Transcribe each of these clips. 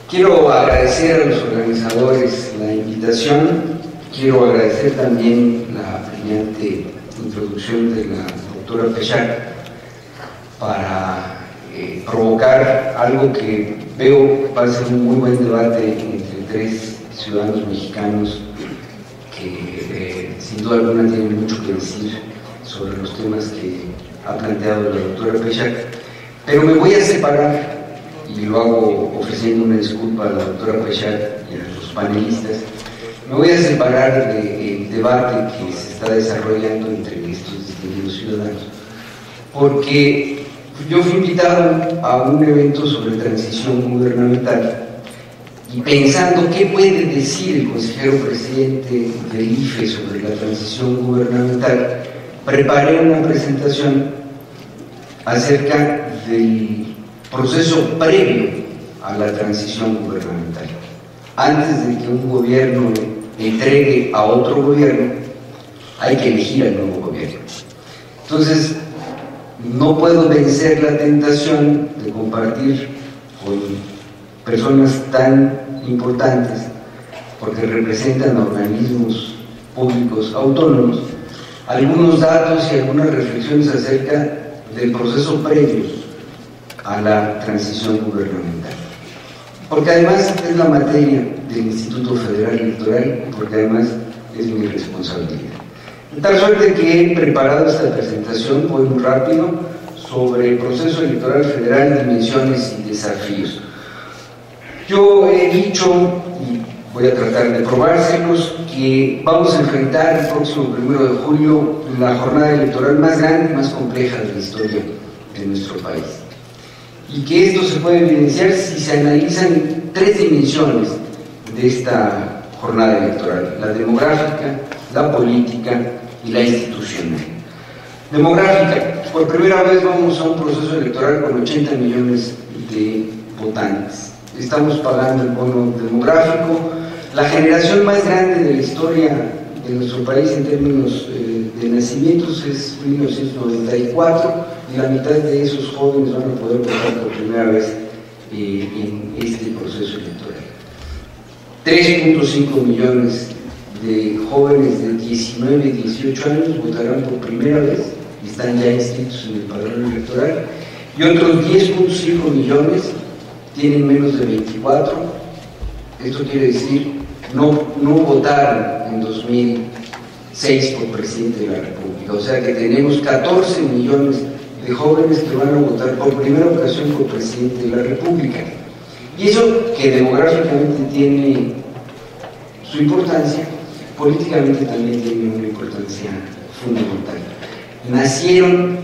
Quiero agradecer a los organizadores la invitación, quiero agradecer también la brillante introducción de la doctora Péchac para provocar algo que veo va a ser un muy buen debate entre tres ciudadanos mexicanos que sin duda alguna tienen mucho que decir sobre los temas que ha planteado la doctora Péchac, pero me voy a separar, y lo hago ofreciendo una disculpa a la doctora Péchac y a los panelistas. Me voy a separar del debate que se está desarrollando entre estos distinguidos ciudadanos, porque yo fui invitado a un evento sobre transición gubernamental y pensando qué puede decir el consejero presidente del IFE sobre la transición gubernamental, preparé una presentación acerca del proceso previo a la transición gubernamental. Antes de que un gobierno entregue a otro gobierno, hay que elegir al nuevo gobierno. Entonces, no puedo vencer la tentación de compartir con personas tan importantes, porque representan organismos públicos autónomos, algunos datos y algunas reflexiones acerca del proceso previo a la transición gubernamental, porque además es la materia del Instituto Federal Electoral y porque además es mi responsabilidad. De tal suerte que he preparado esta presentación, voy muy rápido, sobre el proceso electoral federal, dimensiones y desafíos. Yo he dicho, y voy a tratar de probárselos, que vamos a enfrentar el próximo 1 de julio la jornada electoral más grande y más compleja de la historia de nuestro país. Y que esto se puede evidenciar si se analizan tres dimensiones de esta jornada electoral: la demográfica, la política y la institucional. Demográfica: por primera vez vamos a un proceso electoral con 80 millones de votantes. Estamos pagando el bono demográfico, la generación más grande de la historia de nuestro país en términos de nacimientos es 1994, y la mitad de esos jóvenes van a poder votar por primera vez en este proceso electoral. 3.5 millones de jóvenes de 19 y 18 años votarán por primera vez y están ya inscritos en el padrón electoral, y otros 10.5 millones tienen menos de 24. Esto quiere decir no votaron en 2006 por presidente de la República, o sea que tenemos 14 millones de jóvenes que van a votar por primera ocasión por presidente de la República. Y eso, que demográficamente tiene su importancia, políticamente también tiene una importancia fundamental. Nacieron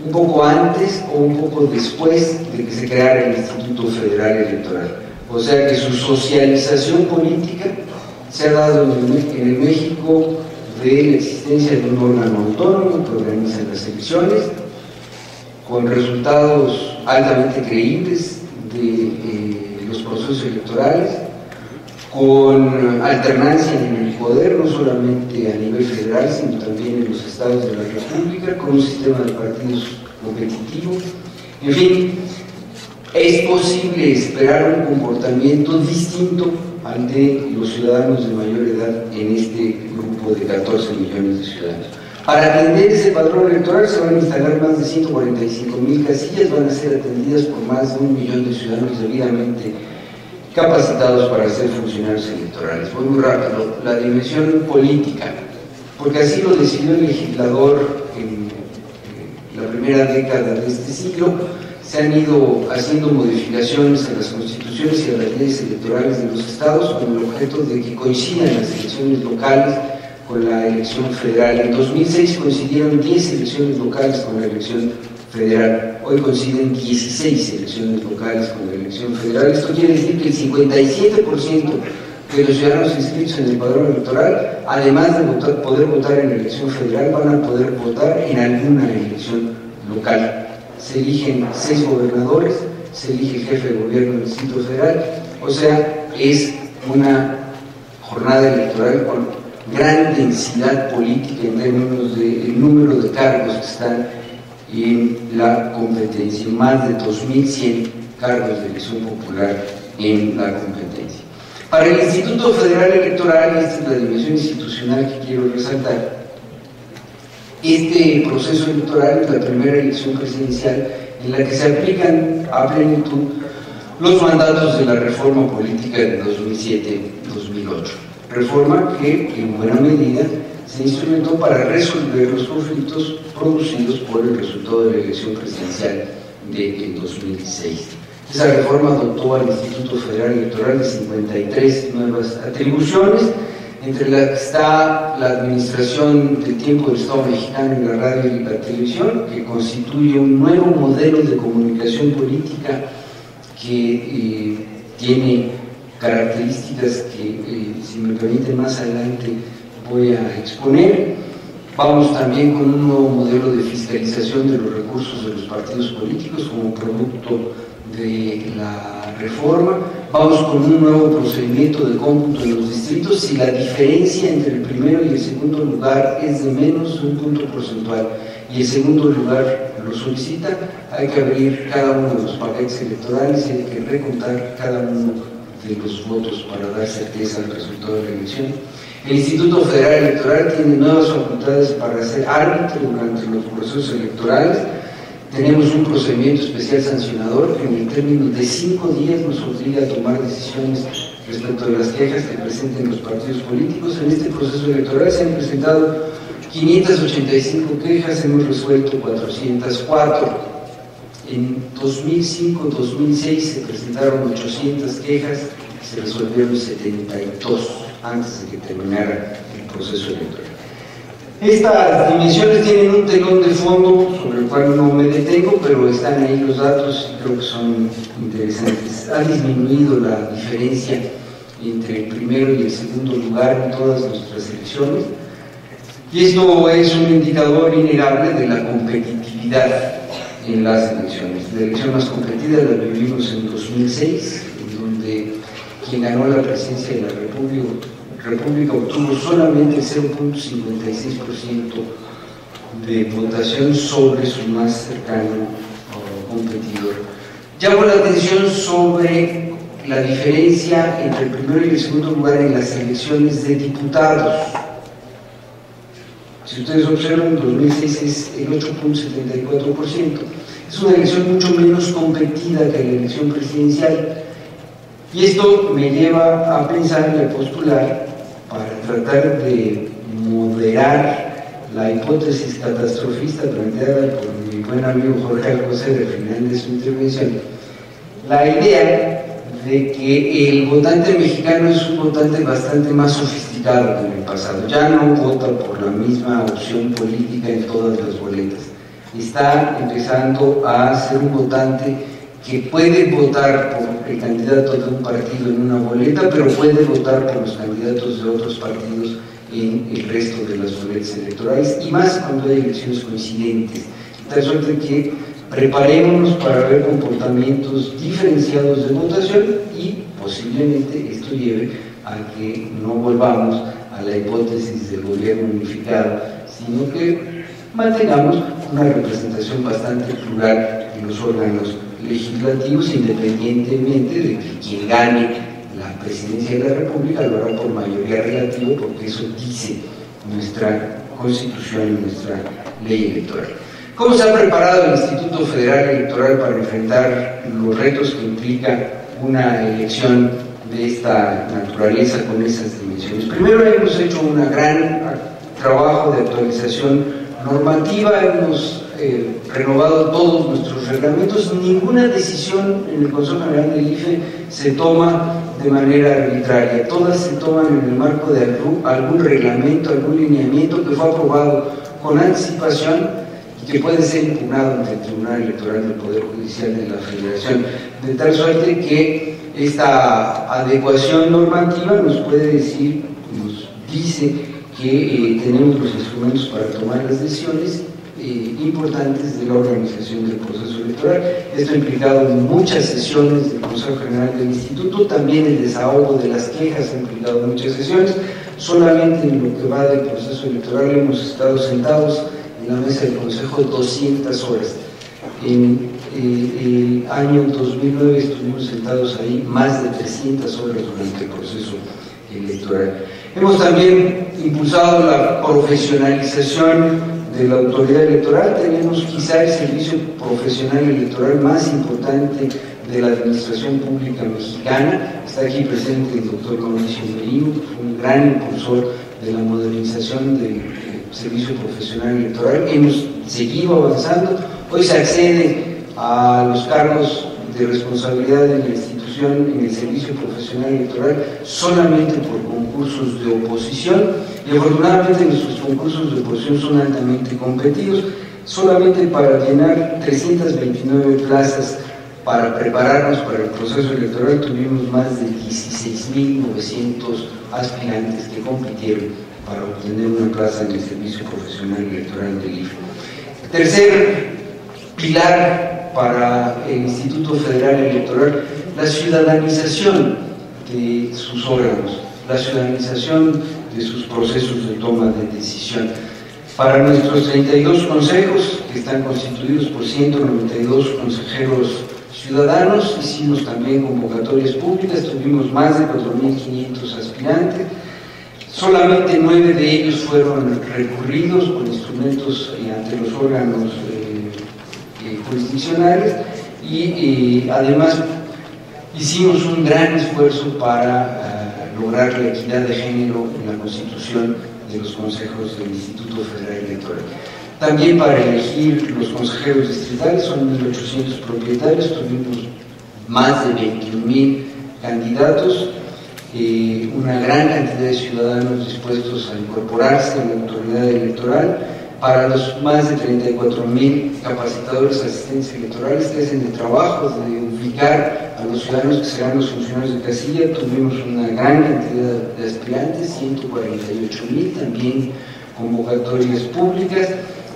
un poco antes o un poco después de que se creara el Instituto Federal Electoral, o sea que su socialización política se ha dado en el México de la existencia de un órgano autónomo que organiza las elecciones, con resultados altamente creíbles de los procesos electorales, con alternancia en el poder, no solamente a nivel federal, sino también en los estados de la República, con un sistema de partidos competitivo. En fin, es posible esperar un comportamiento distinto al de los ciudadanos de mayor edad en este grupo de 14 millones de ciudadanos. Para atender ese padrón electoral se van a instalar más de 145,000 casillas, van a ser atendidas por más de 1 millón de ciudadanos debidamente capacitados para ser funcionarios electorales. Voy muy rápido. La dimensión política, porque así lo decidió el legislador en la primera década de este siglo. Se han ido haciendo modificaciones a las constituciones y a las leyes electorales de los estados con el objeto de que coincidan las elecciones locales con la elección federal. En 2006 coincidieron 10 elecciones locales con la elección federal. Hoy coinciden 16 elecciones locales con la elección federal. Esto quiere decir que el 57% de los ciudadanos inscritos en el padrón electoral, además de poder votar en la elección federal, van a poder votar en alguna elección local. Se eligen 6 gobernadores, se elige el jefe de gobierno del Distrito Federal, o sea, es una jornada electoral con gran densidad política en términos del número de cargos que están en la competencia, más de 2.100 cargos de elección popular en la competencia. Para el Instituto Federal Electoral, esta es la dimensión institucional que quiero resaltar, este proceso electoral es la primera elección presidencial en la que se aplican a plenitud los mandatos de la reforma política de 2007-2008, reforma que en buena medida se instrumentó para resolver los conflictos producidos por el resultado de la elección presidencial de 2006. Esa reforma dotó al Instituto Federal Electoral de 53 nuevas atribuciones, entre las que está la administración del tiempo del Estado mexicano en la radio y la televisión, que constituye un nuevo modelo de comunicación política que tiene características que, si me permiten, más adelante voy a exponer. Vamos también con un nuevo modelo de fiscalización de los recursos de los partidos políticos como producto de la reforma. Vamos con un nuevo procedimiento de cómputo en los distritos. Si la diferencia entre el primero y el segundo lugar es de menos de un punto porcentual y el segundo lugar lo solicita, hay que abrir cada uno de los paquetes electorales y hay que recontar cada uno de los votos para dar certeza al resultado de la elección. El Instituto Federal Electoral tiene nuevas facultades para ser árbitro durante los procesos electorales. Tenemos un procedimiento especial sancionador que en el término de 5 días nos obliga a tomar decisiones respecto de las quejas que presenten los partidos políticos. En este proceso electoral se han presentado 585 quejas, hemos resuelto 404. En 2005-2006 se presentaron 800 quejas, se resolvieron 72 antes de que terminara el proceso electoral. Estas dimensiones tienen un telón de fondo sobre el cual no me detengo, pero están ahí los datos y creo que son interesantes. Ha disminuido la diferencia entre el primero y el segundo lugar en todas nuestras elecciones, y esto es un indicador innegable de la competitividad en las elecciones. La elección más competida la vivimos en 2006, en donde quien ganó la presidencia de la República obtuvo solamente el 0.56% de votación sobre su más cercano competidor. Llamo la atención sobre la diferencia entre el primero y el segundo lugar en las elecciones de diputados. Si ustedes observan, en 2006 es el 8.74%. Es una elección mucho menos competida que la elección presidencial. Y esto me lleva a pensar y a postular, para tratar de moderar la hipótesis catastrofista planteada por mi buen amigo Jorge Alcocer al final de su intervención, la idea de que el votante mexicano es un votante bastante más sofisticado que en el pasado. Ya no vota por la misma opción política en todas las boletas. Está empezando a ser un votante que puede votar por el candidato de un partido en una boleta, pero puede votar por los candidatos de otros partidos en el resto de las boletas electorales, y más cuando hay elecciones coincidentes. De tal suerte que preparémonos para ver comportamientos diferenciados de votación y posiblemente esto lleve a que no volvamos a la hipótesis del gobierno unificado, sino que mantengamos una representación bastante plural en los órganos legislativos, independientemente de que quien gane la presidencia de la República lo hará por mayoría relativa, porque eso dice nuestra Constitución y nuestra ley electoral. ¿Cómo se ha preparado el Instituto Federal Electoral para enfrentar los retos que implica una elección de esta naturaleza con esas dimensiones? Primero, hemos hecho un gran trabajo de actualización normativa, hemos renovado todos nuestros reglamentos. Ninguna decisión en el Consejo General del IFE se toma de manera arbitraria, todas se toman en el marco de algún reglamento, algún lineamiento que fue aprobado con anticipación y que puede ser impugnado ante el Tribunal Electoral del Poder Judicial de la Federación, de tal suerte que esta adecuación normativa nos puede decir, nos dice que tenemos los instrumentos para tomar las decisiones importantes de la organización del proceso electoral. Esto ha implicado muchas sesiones del Consejo General del Instituto, también el desahogo de las quejas ha implicado muchas sesiones. Solamente en lo que va del proceso electoral hemos estado sentados en la mesa del Consejo 200 horas. En el año 2009 estuvimos sentados ahí más de 300 horas durante el proceso electoral. Hemos también impulsado la profesionalización de la autoridad electoral. Tenemos quizá el servicio profesional electoral más importante de la administración pública mexicana. Está aquí presente el doctor Mauricio Merino, un gran impulsor de la modernización del servicio profesional electoral. Hemos seguido avanzando. Hoy se accede a los cargos de responsabilidad en la institución, en el servicio profesional electoral, solamente por concursos de oposición, y afortunadamente nuestros concursos de oposición son altamente competidos. Solamente para llenar 329 plazas para prepararnos para el proceso electoral tuvimos más de 16.900 aspirantes que compitieron para obtener una plaza en el servicio profesional electoral del IFE. Tercer pilar para el Instituto Federal Electoral, la ciudadanización de sus órganos, la ciudadanización de sus procesos de toma de decisión. Para nuestros 32 consejos, que están constituidos por 192 consejeros ciudadanos, hicimos también convocatorias públicas, tuvimos más de 4.500 aspirantes. Solamente 9 de ellos fueron recurridos por instrumentos ante los órganos jurisdiccionales, y además hicimos un gran esfuerzo para lograr la equidad de género en la constitución de los consejos del Instituto Federal Electoral. También para elegir los consejeros distritales, son 1.800 propietarios, tuvimos más de 21.000 candidatos, una gran cantidad de ciudadanos dispuestos a incorporarse a la autoridad electoral. Para los más de 34.000 capacitadores asistentes electorales que hacen el trabajo de ubicar a los ciudadanos que serán los funcionarios de casilla, tuvimos una gran cantidad de aspirantes, 148.000, también convocatorias públicas.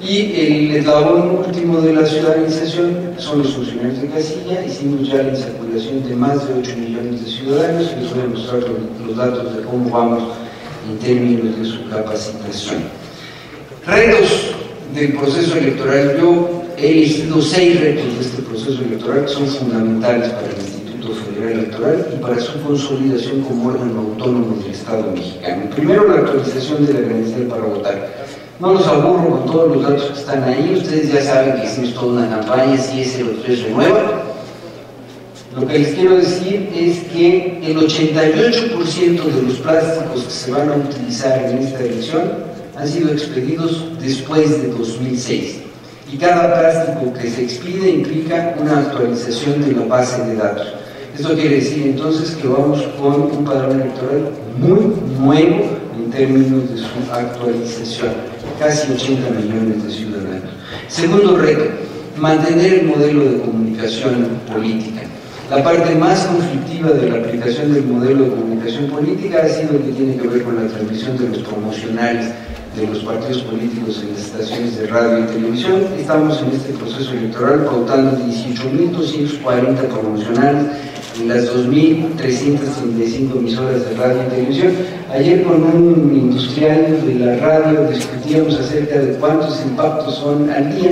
Y el eslabón último de la ciudadanización son los funcionarios de casilla. Hicimos ya la insaculación de más de 8 millones de ciudadanos, y les voy a mostrar los datos de cómo vamos en términos de su capacitación. Retos del proceso electoral. Yo he elegido 6 retos de este proceso electoral que son fundamentales para el Instituto Federal Electoral y para su consolidación como órgano autónomo del Estado mexicano. Primero, la actualización de la credencial para votar. No los aburro con todos los datos que están ahí, ustedes ya saben que hicimos toda una campaña, si es 03 renueva. Lo que les quiero decir es que el 88% de los plásticos que se van a utilizar en esta elección han sido expedidos después de 2006, y cada plástico que se expide implica una actualización de la base de datos. Esto quiere decir entonces que vamos con un padrón electoral muy nuevo en términos de su actualización, casi 80 millones de ciudadanos. Segundo reto, mantener el modelo de comunicación política. La parte más conflictiva de la aplicación del modelo de comunicación política ha sido el que tiene que ver con la transmisión de los promocionales de los partidos políticos en las estaciones de radio y televisión. Estamos en este proceso electoral pautando 18.240 promocionales en las 2.335 emisoras de radio y televisión. Ayer con un industrial de la radio discutíamos acerca de cuántos impactos son al día.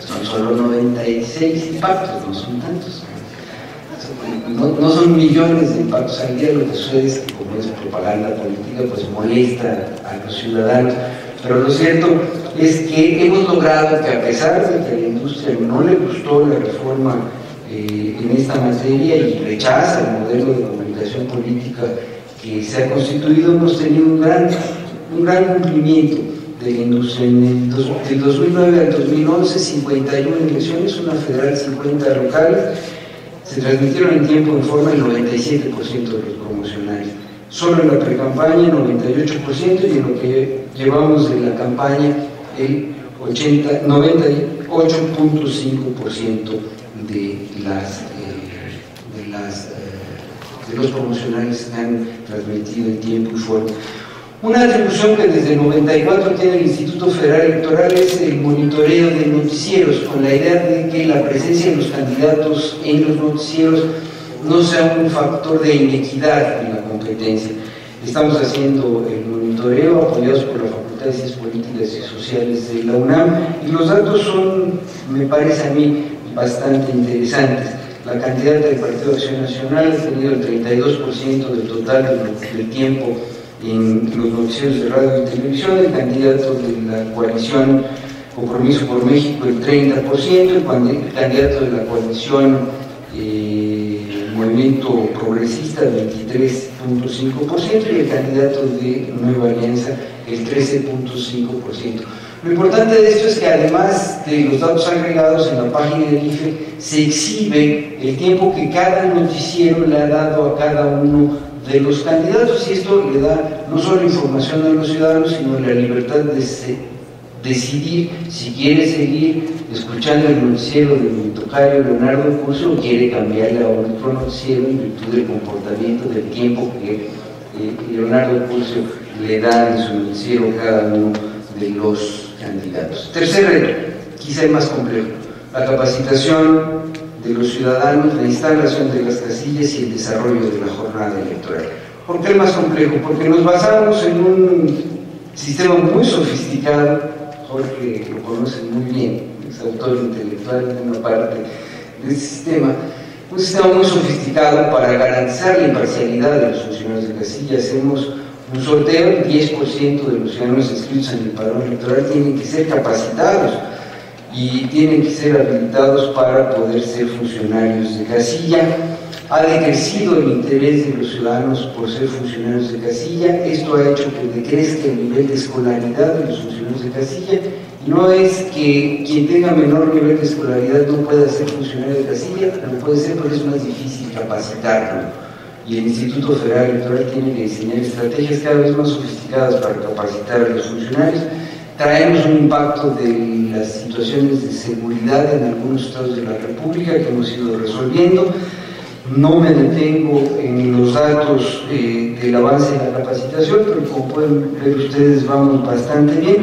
Son solo 96 impactos, no son tantos. No son millones de impactos al día. Lo que sucede es que, como es propaganda política, pues molesta a los ciudadanos. Pero lo cierto es que hemos logrado que, a pesar de que a la industria no le gustó la reforma en esta materia y rechaza el modelo de comunicación política que se ha constituido, hemos tenido un gran cumplimiento de la industria. Del 2009 al 2011, 51 elecciones, una federal, 50 locales. Se transmitieron en tiempo y forma el 97% de los promocionales. Solo en la precampaña, 98%, y en lo que llevamos de la campaña, el 98.5% de los promocionales que han transmitido en tiempo y forma. Una atribución que desde el 94 tiene el Instituto Federal Electoral es el monitoreo de noticieros, con la idea de que la presencia de los candidatos en los noticieros no sea un factor de inequidad en la competencia. Estamos haciendo el monitoreo apoyados por la Facultad de Ciencias Políticas y Sociales de la UNAM, y los datos son, me parece a mí, bastante interesantes. La candidata del Partido de Acción Nacional ha tenido el 32% del total del tiempo en los noticieros de radio y televisión, el candidato de la coalición Compromiso por México el 30%, el candidato de la coalición Movimiento Progresista el 23.5% y el candidato de Nueva Alianza el 13.5%. Lo importante de esto es que además de los datos agregados en la página del IFE, se exhibe el tiempo que cada noticiero le ha dado a cada uno de los candidatos, y esto le da no solo información a los ciudadanos, sino la libertad de decidir si quiere seguir escuchando el noticiero de mi tocayo Leonardo Curcio o quiere cambiarle a otro noticiero en virtud del comportamiento del tiempo que Leonardo Curcio le da en su noticiero a cada uno de los candidatos. Tercer reto, quizá el más complejo, la capacitación de los ciudadanos, la instalación de las casillas y el desarrollo de la jornada electoral. ¿Por qué el más complejo? Porque nos basamos en un sistema muy sofisticado. Jorge lo conoce muy bien, es autor intelectual de una parte de ese sistema, un sistema muy sofisticado para garantizar la imparcialidad de los funcionarios de casilla. Hacemos un sorteo, el 10% de los ciudadanos inscritos en el padrón electoral tienen que ser capacitados y tienen que ser habilitados para poder ser funcionarios de casilla. Ha decrecido el interés de los ciudadanos por ser funcionarios de casilla. Esto ha hecho que decrezca el nivel de escolaridad de los funcionarios de casilla. Y no es que quien tenga menor nivel de escolaridad no pueda ser funcionario de casilla, lo puede ser, pero es más difícil capacitarlo. Y el Instituto Federal Electoral tiene que diseñar estrategias cada vez más sofisticadas para capacitar a los funcionarios. Traemos un impacto de las situaciones de seguridad en algunos estados de la República que hemos ido resolviendo. No me detengo en los datos del avance de la capacitación, pero como pueden ver ustedes vamos bastante bien.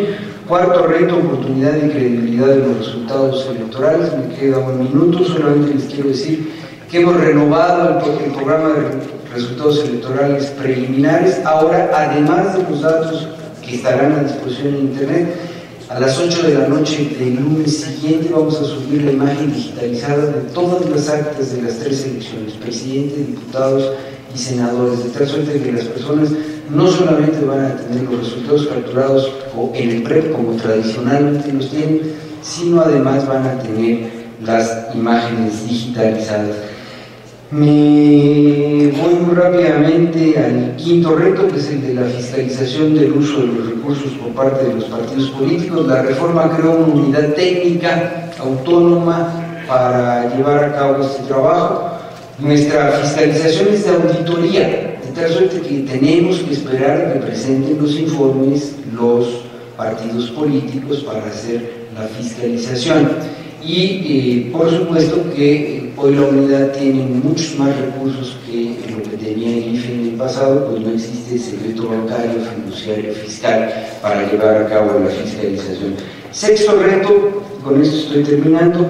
Cuarto reto, oportunidad y credibilidad de los resultados electorales. Me queda un minuto, solamente les quiero decir que hemos renovado el programa de resultados electorales preliminares. Ahora, además de los datos que estarán a disposición en internet, a las 8 de la noche del lunes siguiente vamos a subir la imagen digitalizada de todas las actas de las 3 elecciones, presidente, diputados y senadores, de tal suerte que las personas no solamente van a tener los resultados capturados en el PREP como tradicionalmente los tienen, sino además van a tener las imágenes digitalizadas. Me voy muy rápidamente al quinto reto, que es el de la fiscalización del uso de los recursos por parte de los partidos políticos. La reforma creó una unidad técnica autónoma para llevar a cabo este trabajo. Nuestra fiscalización es de auditoría, de tal suerte que tenemos que esperar a que presenten los informes los partidos políticos para hacer la fiscalización. Y por supuesto que hoy la unidad tiene muchos más recursos que lo que tenía el IFE en el pasado, pues no existe secreto bancario, fiduciario, fiscal para llevar a cabo la fiscalización. Sexto reto, con esto estoy terminando,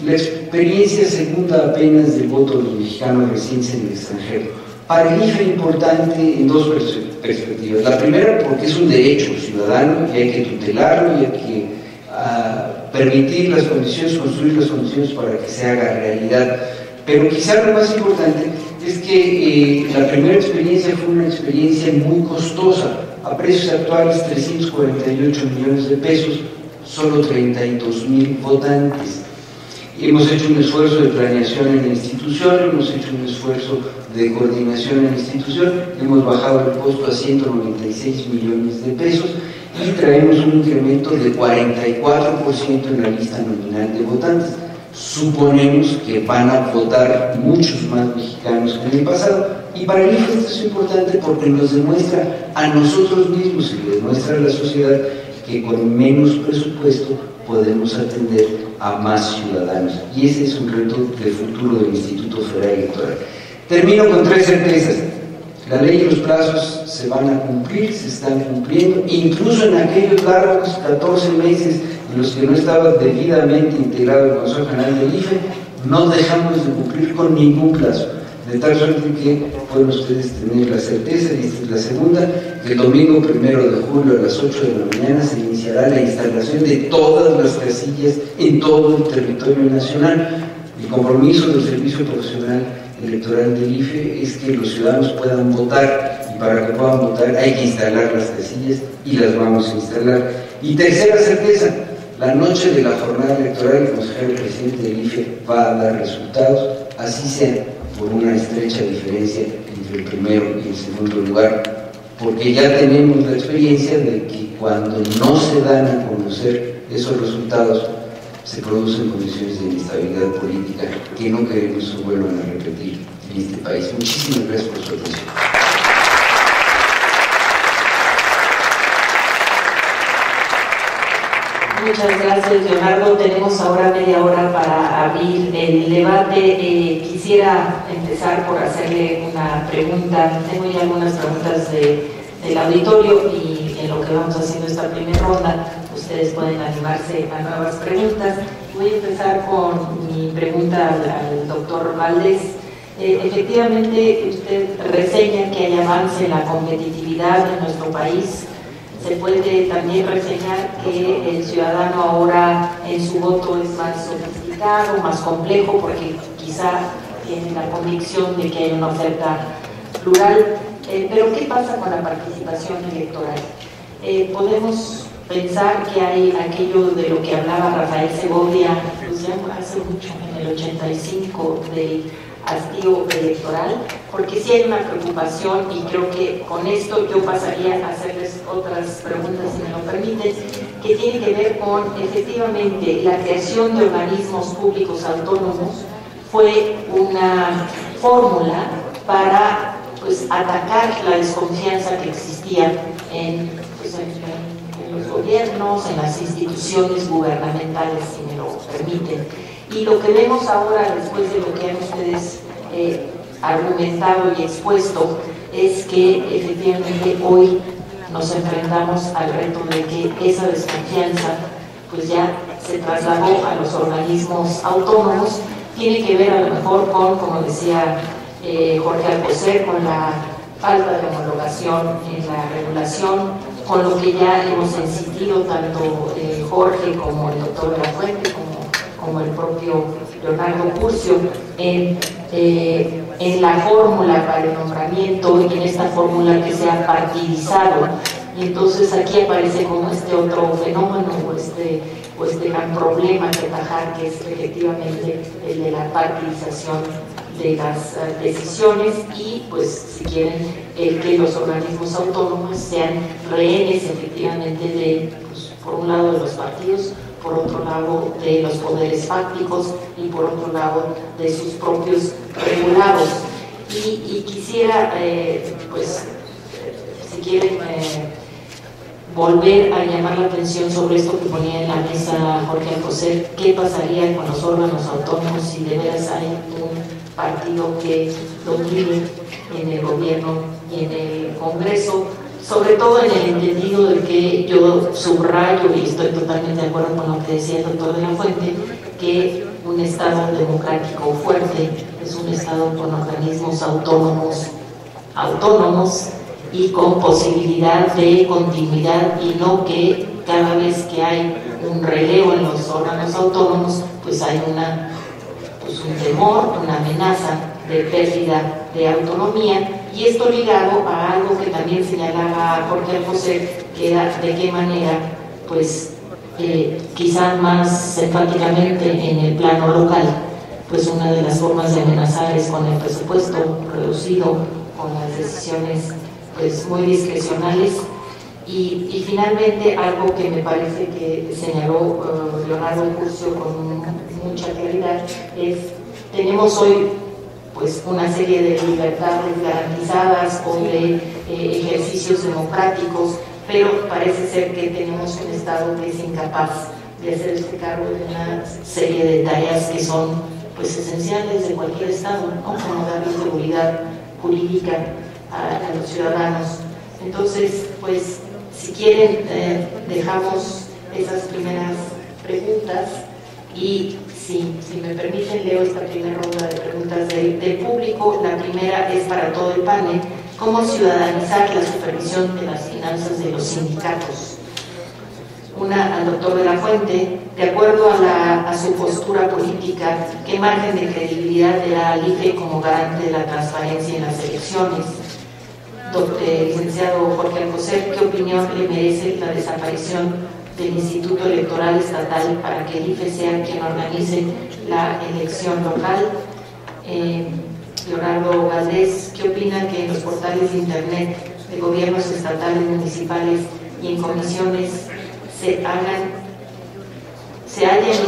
la experiencia segunda apenas del voto de los mexicanos residentes en el extranjero. Para el IFE importante en dos perspectivas. La primera, porque es un derecho ciudadano y hay que tutelarlo y hay que permitir las condiciones, construir las condiciones para que se haga realidad. Pero quizá lo más importante es que la primera experiencia fue una experiencia muy costosa. A precios actuales, 348 millones de pesos, solo 32,000 votantes. Hemos hecho un esfuerzo de planeación en la institución, hemos hecho un esfuerzo de coordinación en la institución, hemos bajado el costo a 196 millones de pesos y traemos un incremento de 44% en la lista nominal de votantes. Suponemos que van a votar muchos más mexicanos que en el pasado, y para el IFE esto es importante porque nos demuestra a nosotros mismos y le demuestra a la sociedad que con menos presupuesto podemos atender a más ciudadanos, y ese es un reto de futuro del Instituto Federal Electoral. Termino con 3 certezas. La ley y los plazos se van a cumplir, se están cumpliendo, incluso en aquellos largos 14 meses en los que no estaba debidamente integrado el Consejo General del IFE, no dejamos de cumplir con ningún plazo, de tal suerte que pueden ustedes tener la certeza, y esta es la segunda, que el domingo 1 de julio a las 8 de la mañana se iniciará la instalación de todas las casillas en todo el territorio nacional. El compromiso del Servicio Profesional Electoral del IFE es que los ciudadanos puedan votar, y para que puedan votar hay que instalar las casillas y las vamos a instalar. Y tercera certeza, la noche de la jornada electoral el consejero presidente del IFE va a dar resultados, así sea por una estrecha diferencia entre el primero y el segundo lugar, porque ya tenemos la experiencia de que cuando no se dan a conocer esos resultados se producen condiciones de inestabilidad política que no queremos se vuelvan a repetir en este país. Muchísimas gracias por su atención. Muchas gracias, Leonardo. Tenemos ahora media hora para abrir el debate. Quisiera empezar por hacerle una pregunta. Tengo ya algunas preguntas del auditorio y en lo que vamos haciendo esta primera ronda, ustedes pueden animarse a nuevas preguntas. Voy a empezar con mi pregunta al doctor Valdés. Efectivamente, usted reseña que hay avance en la competitividad en nuestro país. Se puede también reseñar que el ciudadano ahora en su voto es más sofisticado, más complejo, porque quizá tiene la convicción de que hay una oferta plural. Pero ¿qué pasa con la participación electoral? Podemos pensar que hay aquello de lo que hablaba Rafael Segovia, pues ya hace mucho, en el 85, del hastío electoral, porque sí hay una preocupación, y creo que con esto yo pasaría a hacerles otras preguntas, si me lo permiten, que tiene que ver con, efectivamente, la creación de organismos públicos autónomos fue una fórmula para atacar la desconfianza que existía en los gobiernos, en las instituciones gubernamentales, si me lo permiten. Y lo que vemos ahora, después de lo que han ustedes argumentado y expuesto, es que efectivamente hoy nos enfrentamos al reto de que esa desconfianza pues ya se trasladó a los organismos autónomos. Tiene que ver a lo mejor con, como decía Jorge Alcocer, con la falta de homologación en la regulación, con lo que ya hemos sentido tanto Jorge como el doctor de la Fuente, como el propio Leonardo Curcio, en la fórmula para el nombramiento y en esta fórmula que se ha partidizado. Y entonces aquí aparece como este otro fenómeno o este gran problema que atajar, que es efectivamente el de la partidización de las decisiones y, pues, si quieren, el que los organismos autónomos sean rehenes efectivamente de, pues, por un lado de los partidos, por otro lado de los poderes fácticos y por otro lado de sus propios regulados. Y quisiera, pues, si quieren, volver a llamar la atención sobre esto que ponía en la mesa Jorge Alcocer. ¿Qué pasaría con los órganos autónomos si de veras hay un partido que domine en el gobierno y en el Congreso? Sobre todo en el entendido de que yo subrayo, y estoy totalmente de acuerdo con lo que decía el doctor de la Fuente, que un Estado democrático fuerte es un Estado con organismos autónomos y con posibilidad de continuidad, y no que cada vez que hay un relevo en los órganos autónomos, pues hay un temor, una amenaza de pérdida de autonomía. Y esto ligado a algo que también señalaba Jorge Alcocer, que era de qué manera, pues quizá más enfáticamente en el plano local, pues una de las formas de amenazar es con el presupuesto reducido, con las decisiones pues muy discrecionales. Y finalmente, algo que me parece que señaló Leonardo Curcio con mucha claridad es: tenemos hoy pues una serie de libertades garantizadas o de ejercicios democráticos, pero parece ser que tenemos un Estado que es incapaz de hacerse cargo de una serie de tareas que son pues esenciales de cualquier Estado, ¿no? Como darle seguridad jurídica a los ciudadanos. Entonces, pues, si quieren, dejamos esas primeras preguntas y si me permiten, leo esta primera ronda de preguntas del público. La primera es para todo el panel: ¿cómo ciudadanizar la supervisión de las finanzas de los sindicatos? Una al doctor de la Fuente. De acuerdo a su postura política, ¿qué margen de credibilidad le da al IFE como garante de la transparencia en las elecciones? Licenciado Jorge Alcocer, ¿qué opinión le merece la desaparición del Instituto Electoral Estatal para que el IFE sea quien organice la elección local? Leonardo Valdés, ¿qué opina que en los portales de internet de gobiernos estatales, municipales y en comisiones se hayan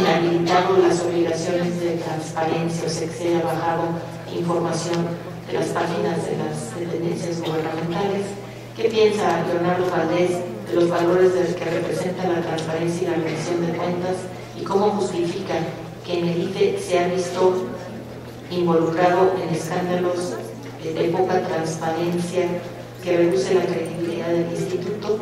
inhabilitado las obligaciones de transparencia, o sea, que se haya bajado información de las páginas de las dependencias gubernamentales? ¿Qué piensa Leonardo Valdés de los valores que representan la transparencia y la rendición de cuentas, y cómo justifica que en el IFE se ha visto involucrado en escándalos de poca transparencia que reduce la credibilidad del instituto?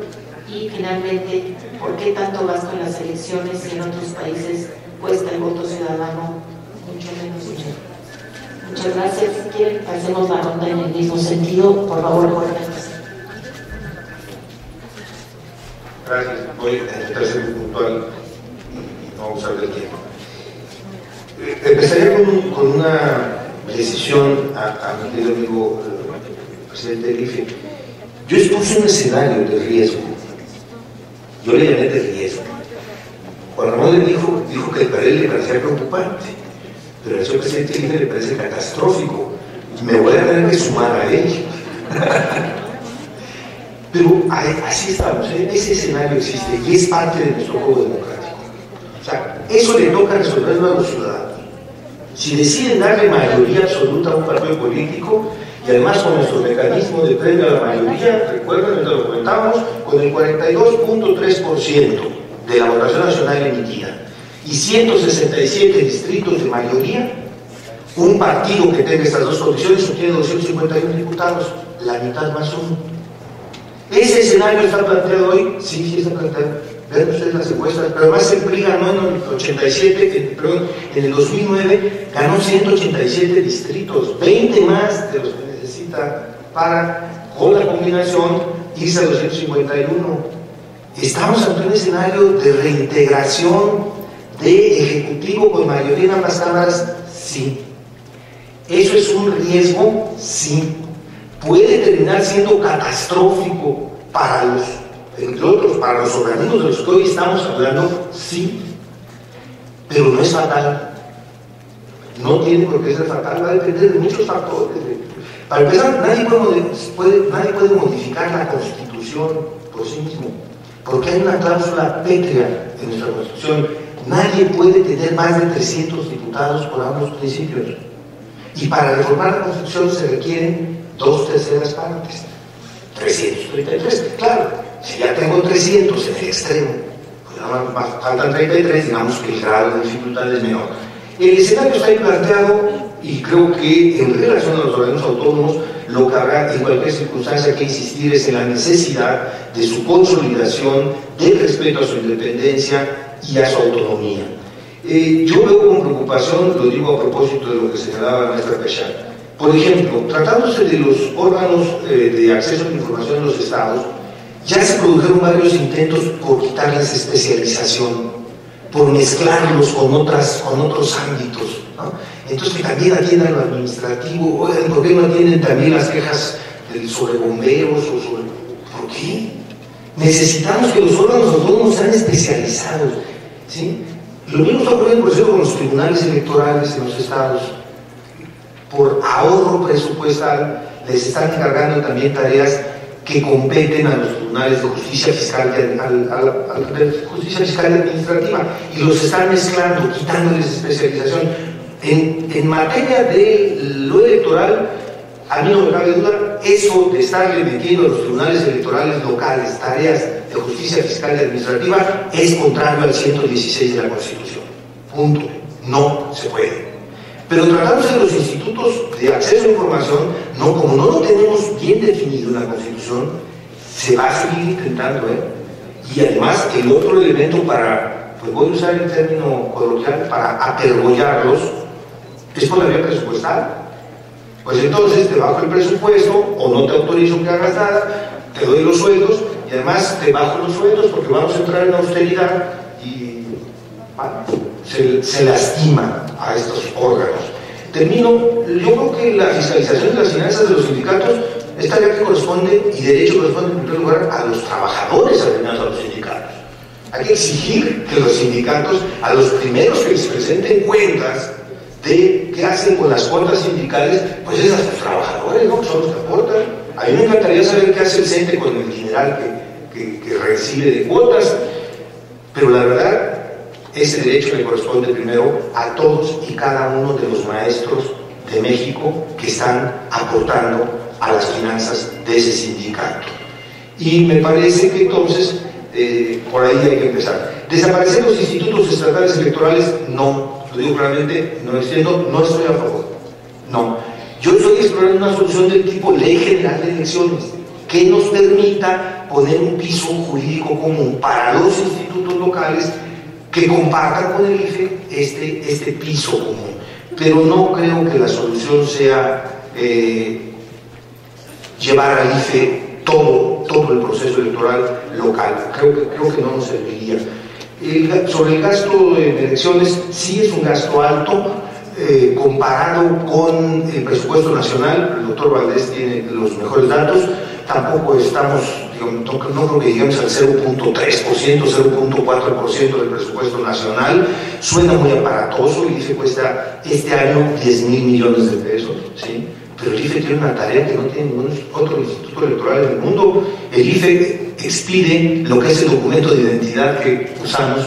Y finalmente, ¿por qué tanto gasto en las elecciones si en otros países cuesta el voto ciudadano mucho menos dinero? Muchas gracias. Si quieren, hacemos la ronda en el mismo sentido. Por favor, Jorge. Gracias. Voy a intentar ser muy puntual y no abusar del tiempo. Empezaría con una decisión a mi querido amigo presidente del IFE. Yo expuse un escenario de riesgo. Yo le llamé de riesgo. Juan Ramón le dijo que para él le parecía preocupante, pero al señor presidente del IFE le parece catastrófico. Me voy a tener que sumar a él. Pero así estamos, ese escenario existe y es parte de nuestro juego democrático. O sea, eso le toca resolverlo a los ciudadanos. Si deciden darle mayoría absoluta a un partido político, y además con nuestro mecanismo de premio a la mayoría, recuerden, lo comentábamos, con el 42.3% de la votación nacional emitida y 167 distritos de mayoría, un partido que tenga estas dos condiciones obtiene 251 diputados, la mitad más uno. ¿Ese escenario está planteado hoy? Sí, sí está planteado. Vean ustedes las encuestas, pero además el PRI ganó en el 87, en el 2009 ganó 187 distritos, 20 más de los que necesita para, con la combinación, irse a 251. Estamos ante un escenario de reintegración de ejecutivo con mayoría en ambas cámaras, sí. ¿Eso es un riesgo? Sí. ¿Puede terminar siendo catastrófico para los, entre otros, para los organismos de los que hoy estamos hablando? Sí. Pero no es fatal. No tiene por qué ser fatal, va a depender de muchos factores. Para empezar, nadie puede modificar la Constitución por sí mismo, porque hay una cláusula pétrea en nuestra Constitución. Nadie puede tener más de 300 diputados por ambos principios. Y para reformar la Constitución se requieren 2/3 partes. 333, claro. Si ya tengo 300 en el extremo, pues faltan 33, digamos que el grado de dificultad es menor. El escenario está ahí planteado y creo que en relación a los organismos autónomos, lo que habrá en cualquier circunstancia que insistir es en la necesidad de su consolidación, del respeto a su independencia y a su autonomía. Yo veo con preocupación, lo digo a propósito de lo que señalaba la maestra Pechar. Por ejemplo, tratándose de los órganos de acceso a la información en los estados, ya se produjeron varios intentos por quitarles especialización, por mezclarlos con otros ámbitos, ¿no? Entonces que también atiendan lo administrativo. Oigan, ¿por qué no atienden también las quejas sobre bomberos o sobre... ¿Por qué? Necesitamos que los órganos autónomos sean especializados, ¿sí? Lo mismo está ocurriendo, por ejemplo, con los tribunales electorales en los estados. Por ahorro presupuestal les están encargando también tareas que competen a los tribunales de justicia fiscal y administrativa, y los están mezclando, quitándoles especialización. En materia de lo electoral, a mí no me cabe duda, eso de estarle metiendo a los tribunales electorales locales tareas de justicia fiscal y administrativa es contrario al 116 de la Constitución. Punto. No se puede. Pero tratándose de los institutos de acceso a información, como no lo tenemos bien definido en la Constitución, se va a seguir intentando, Y además, el otro elemento para, pues voy a usar el término coloquial, para apergollarlos, es por la vía presupuestal. Pues entonces te bajo el presupuesto, o no te autorizo que hagas nada, te doy los sueldos, y además te bajo los sueldos porque vamos a entrar en austeridad y se lastima a estos órganos. Termino, yo creo que la fiscalización de las finanzas de los sindicatos es tarea que corresponde, y de hecho corresponde en primer lugar a los trabajadores, además a los sindicatos. Hay que exigir que los sindicatos, a los primeros que les presenten cuentas de qué hacen con las cuotas sindicales, pues es a sus trabajadores, ¿no? Son los que aportan. A mí me encantaría saber qué hace el CENTE con el dineral que recibe de cuotas, pero la verdad, ese derecho le corresponde primero a todos y cada uno de los maestros de México que están aportando a las finanzas de ese sindicato. Y me parece que entonces, por ahí hay que empezar. Desaparecer los institutos estatales electorales, no, lo digo claramente, no estoy a favor. No. Yo estoy explorando una solución del tipo Ley General de Elecciones, que nos permita poner un piso jurídico común para los institutos locales que compartan con el IFE este piso común. Pero no creo que la solución sea llevar al IFE todo el proceso electoral local. Creo que no nos serviría. Sobre el gasto en elecciones, sí es un gasto alto comparado con el presupuesto nacional. El doctor Valdés tiene los mejores datos. Tampoco estamos, no creo que lleguemos al 0.3%, 0.4% del presupuesto nacional. Suena muy aparatoso. El IFE cuesta este año 10,000 millones de pesos, ¿sí? Pero el IFE tiene una tarea que no tiene ningún otro instituto electoral en el mundo. El IFE expide lo que es el documento de identidad que usamos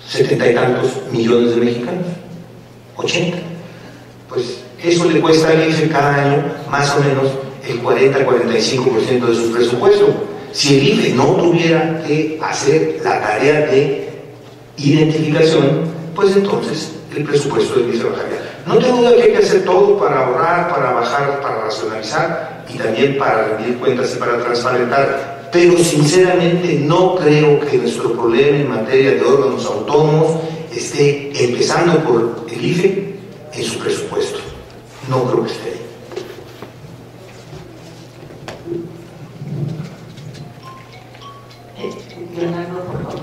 70 y tantos millones de mexicanos, 80. Pues eso le cuesta al IFE cada año más o menos el 40-45% de su presupuesto. Si el IFE no tuviera que hacer la tarea de identificación, pues entonces el presupuesto del IFE bajaría. No tengo duda que hay que hacer todo para ahorrar, para bajar, para racionalizar y también para rendir cuentas y para transparentar, pero sinceramente no creo que nuestro problema en materia de órganos autónomos esté, empezando por el IFE, en su presupuesto. No creo que esté ahí. Leonardo, por favor.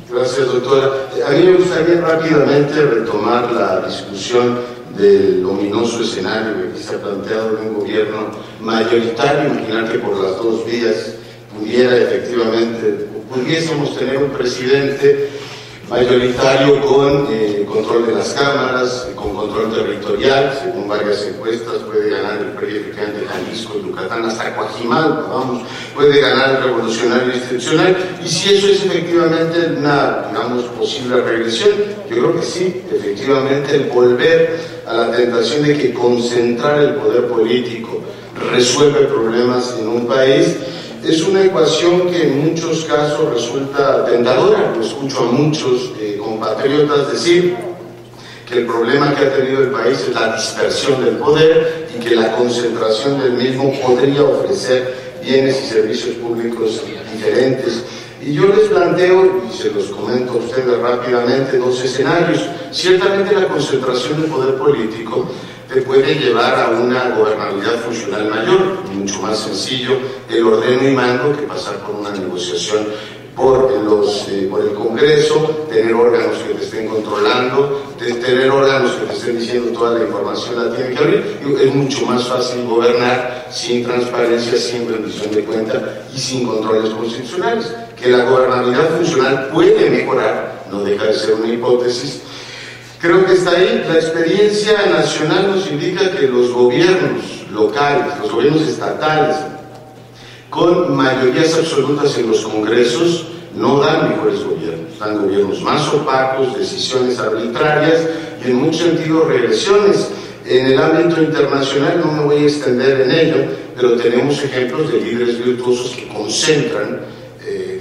Gracias, doctora. A mí me gustaría rápidamente retomar la discusión del ominoso escenario que aquí se ha planteado de un gobierno mayoritario. Imaginar que por las dos vías pudiésemos tener un presidente mayoritario con control de las cámaras, con control territorial. Según varias encuestas puede ganar el PRI efectivamente Jalisco, Yucatán, hasta Coajimalpa, vamos, puede ganar el revolucionario institucional. Y si eso es efectivamente una, digamos, posible regresión, yo creo que sí, efectivamente el volver a la tentación de que concentrar el poder político resuelve problemas en un país, es una ecuación que en muchos casos resulta tentadora. Lo escucho a muchos compatriotas decir que el problema que ha tenido el país es la dispersión del poder y que la concentración del mismo podría ofrecer bienes y servicios públicos diferentes. Y yo les planteo, y se los comento a ustedes rápidamente, dos escenarios. Ciertamente la concentración del poder político te puede llevar a una gobernabilidad funcional mayor, mucho más sencillo el ordeno y mando que pasar por una negociación por el Congreso, tener órganos que te estén controlando, tener órganos que te estén diciendo toda la información la tienen que abrir. Es mucho más fácil gobernar sin transparencia, sin rendición de cuenta y sin controles constitucionales. Que la gobernabilidad funcional puede mejorar, no deja de ser una hipótesis. Creo que está ahí. La experiencia nacional nos indica que los gobiernos locales, los gobiernos estatales, con mayorías absolutas en los congresos, no dan mejores gobiernos, dan gobiernos más opacos, decisiones arbitrarias y en muchos sentidos regresiones. En el ámbito internacional no me voy a extender en ello, pero tenemos ejemplos de líderes virtuosos que concentran,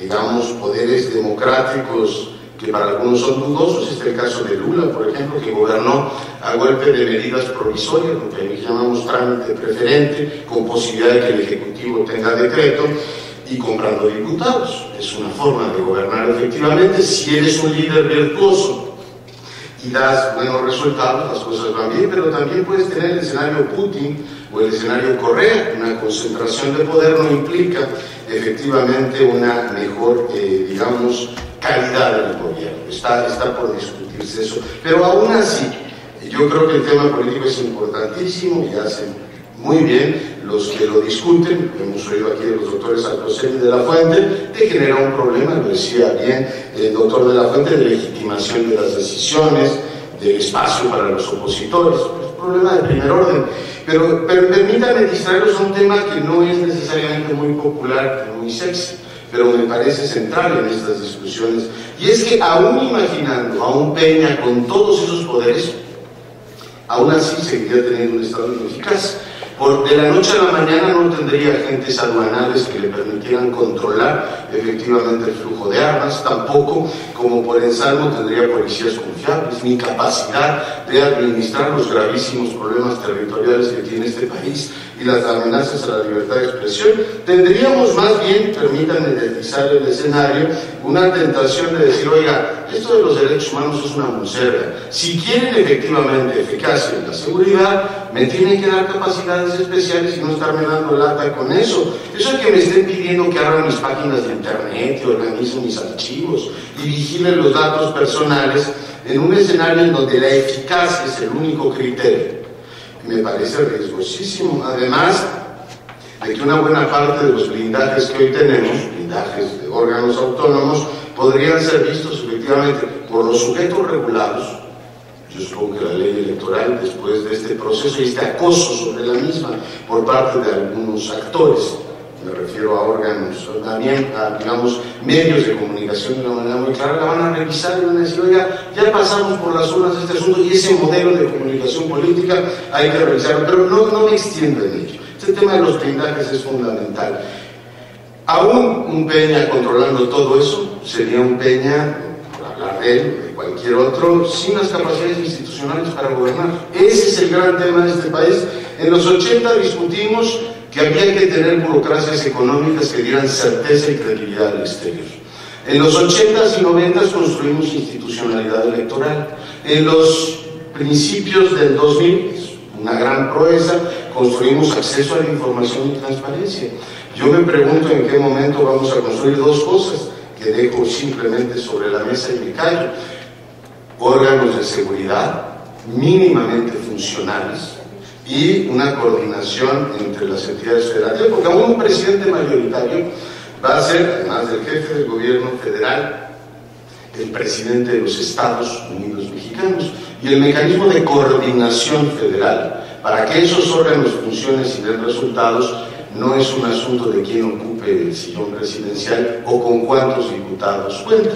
digamos, poderes democráticos que para algunos son dudosos. Este es el caso de Lula, por ejemplo, que gobernó a golpe de medidas provisorias, lo que llamamos trámite preferente, con posibilidad de que el Ejecutivo tenga decreto y comprando diputados. Es una forma de gobernar efectivamente si eres un líder virtuoso. y das buenos resultados, las cosas van bien, pero también puedes tener el escenario Putin o el escenario Correa. Una concentración de poder no implica efectivamente una mejor, digamos, calidad del gobierno. Está por discutirse eso. Pero aún así, yo creo que el tema político es importantísimo y hacen muy bien los que lo discuten. Hemos oído aquí de los doctores Alcocer y de la Fuente, que genera un problema, lo decía bien el doctor de la Fuente, de legitimación de las decisiones, del espacio para los opositores. Es un problema de primer orden. Pero permítanme distraeros a un tema que no es necesariamente muy popular y muy sexy, pero me parece central en estas discusiones. Y es que aún imaginando a un Peña con todos esos poderes, aún así seguiría teniendo un Estado ineficaz. De la noche a la mañana no tendría agentes aduanales que le permitieran controlar efectivamente el flujo de armas, tampoco, como por ensalmo, tendría policías confiables, ni capacidad de administrar los gravísimos problemas territoriales que tiene este país y las amenazas a la libertad de expresión. Tendríamos más bien, permítanme deslizar el escenario, una tentación de decir, oiga, esto de los derechos humanos es una monserga. Si quieren efectivamente eficacia en la seguridad, me tienen que dar capacidades especiales y no estarme dando lata con eso. Eso es que me estén pidiendo que abra mis páginas de internet, que organice mis archivos y vigile los datos personales en un escenario en donde la eficacia es el único criterio. Me parece riesgosísimo, además de que una buena parte de los blindajes que hoy tenemos, blindajes de órganos autónomos, podrían ser vistos efectivamente por los sujetos regulados. Yo supongo que la ley electoral, después de este proceso y este acoso sobre la misma por parte de algunos actores, me refiero a órganos, también a, digamos, medios de comunicación de una manera muy clara, la van a revisar y van a decir, oiga, ya pasamos por las urnas de este asunto y ese modelo de comunicación política hay que revisarlo, pero no me extiendo en ello. Este tema de los blindajes es fundamental. Aún un Peña controlando todo eso sería un Peña, por hablar de él, de cualquier otro, sin las capacidades institucionales para gobernar. Ese es el gran tema de este país. En los 80 discutimos que había que tener burocracias económicas que dieran certeza y credibilidad al exterior. En los 80s y 90s construimos institucionalidad electoral. En los principios del 2000, una gran proeza, construimos acceso a la información y transparencia. Yo me pregunto en qué momento vamos a construir dos cosas que dejo simplemente sobre la mesa y me callo. Órganos de seguridad mínimamente funcionales y una coordinación entre las entidades federativas, porque aún un presidente mayoritario va a ser, además del jefe del gobierno federal, el presidente de los Estados Unidos mexicanos, y el mecanismo de coordinación federal para que esos órganos funcionen y den resultados no es un asunto de quién ocupe el sillón presidencial o con cuántos diputados cuenta.